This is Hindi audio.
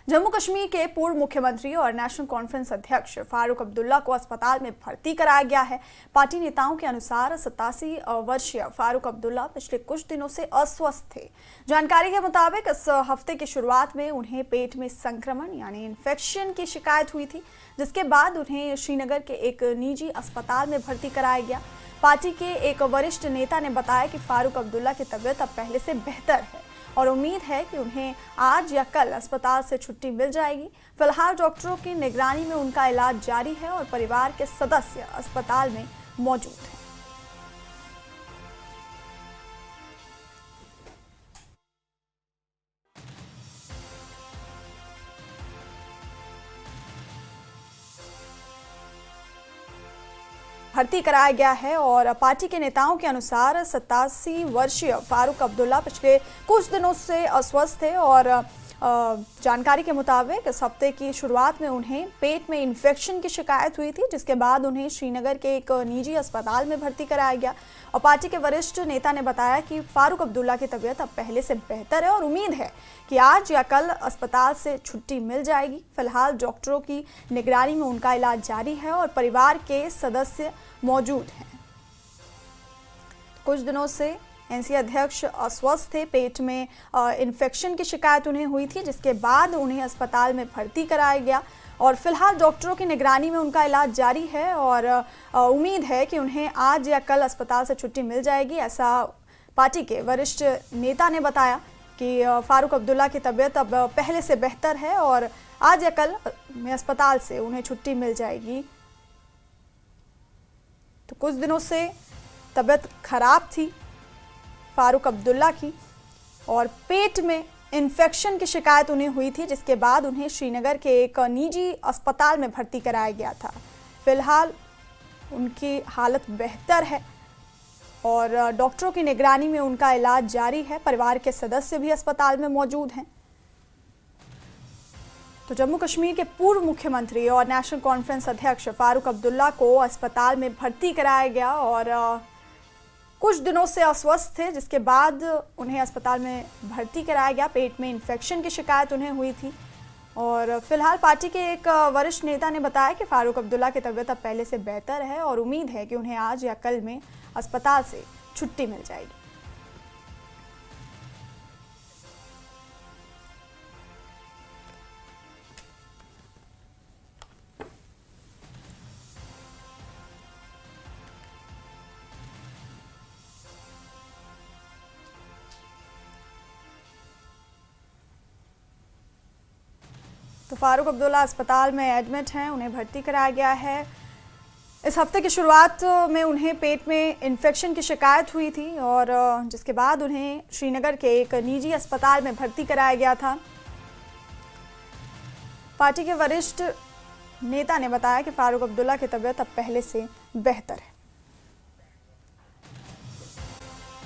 जम्मू कश्मीर के पूर्व मुख्यमंत्री और नेशनल कॉन्फ्रेंस अध्यक्ष फारूक अब्दुल्ला को अस्पताल में भर्ती कराया गया है। पार्टी नेताओं के अनुसार 87 वर्षीय फारूक अब्दुल्ला पिछले कुछ दिनों से अस्वस्थ थे। जानकारी के मुताबिक इस हफ्ते की शुरुआत में उन्हें पेट में संक्रमण यानी इन्फेक्शन की शिकायत हुई थी, जिसके बाद उन्हें श्रीनगर के एक निजी अस्पताल में भर्ती कराया गया। पार्टी के एक वरिष्ठ नेता ने बताया कि फारूक अब्दुल्ला की तबीयत अब पहले से बेहतर है और उम्मीद है कि उन्हें आज या कल अस्पताल से छुट्टी मिल जाएगी। फिलहाल डॉक्टरों की निगरानी में उनका इलाज जारी है और परिवार के सदस्य अस्पताल में मौजूद हैं। भर्ती कराया गया है और पार्टी के नेताओं के अनुसार 87 वर्षीय फारूक अब्दुल्ला पिछले कुछ दिनों से अस्वस्थ थे और जानकारी के मुताबिक इस हफ्ते की शुरुआत में उन्हें पेट में इन्फेक्शन की शिकायत हुई थी, जिसके बाद उन्हें श्रीनगर के एक निजी अस्पताल में भर्ती कराया गया। और पार्टी के वरिष्ठ नेता ने बताया कि फारूक अब्दुल्ला की तबीयत अब पहले से बेहतर है और उम्मीद है कि आज या कल अस्पताल से छुट्टी मिल जाएगी। फिलहाल डॉक्टरों की निगरानी में उनका इलाज जारी है और परिवार के सदस्य मौजूद हैं। कुछ दिनों से एनसी अध्यक्ष अस्वस्थ थे, पेट में इन्फेक्शन की शिकायत उन्हें हुई थी, जिसके बाद उन्हें अस्पताल में भर्ती कराया गया और फिलहाल डॉक्टरों की निगरानी में उनका इलाज जारी है और उम्मीद है कि उन्हें आज या कल अस्पताल से छुट्टी मिल जाएगी। ऐसा पार्टी के वरिष्ठ नेता ने बताया कि फारूक अब्दुल्ला की तबीयत अब पहले से बेहतर है और आज या कल में अस्पताल से उन्हें छुट्टी मिल जाएगी। तो कुछ दिनों से तबीयत खराब थी फारूक अब्दुल्ला की और पेट में इन्फेक्शन की शिकायत उन्हें हुई थी, जिसके बाद उन्हें श्रीनगर के एक निजी अस्पताल में भर्ती कराया गया था। फिलहाल उनकी हालत बेहतर है और डॉक्टरों की निगरानी में उनका इलाज जारी है। परिवार के सदस्य भी अस्पताल में मौजूद हैं। तो जम्मू कश्मीर के पूर्व मुख्यमंत्री और नेशनल कॉन्फ्रेंस अध्यक्ष फारूक अब्दुल्ला को अस्पताल में भर्ती कराया गया और कुछ दिनों से अस्वस्थ थे, जिसके बाद उन्हें अस्पताल में भर्ती कराया गया। पेट में इन्फेक्शन की शिकायत उन्हें हुई थी और फिलहाल पार्टी के एक वरिष्ठ नेता ने बताया कि फारूक अब्दुल्ला की तबीयत अब पहले से बेहतर है और उम्मीद है कि उन्हें आज या कल में अस्पताल से छुट्टी मिल जाएगी। तो फारूक अब्दुल्ला अस्पताल में एडमिट हैं, उन्हें भर्ती कराया गया है। इस हफ्ते की शुरुआत में उन्हें पेट में इन्फेक्शन की शिकायत हुई थी और जिसके बाद उन्हें श्रीनगर के एक निजी अस्पताल में भर्ती कराया गया था। पार्टी के वरिष्ठ नेता ने बताया कि फारूक अब्दुल्ला की तबीयत अब पहले से बेहतर है।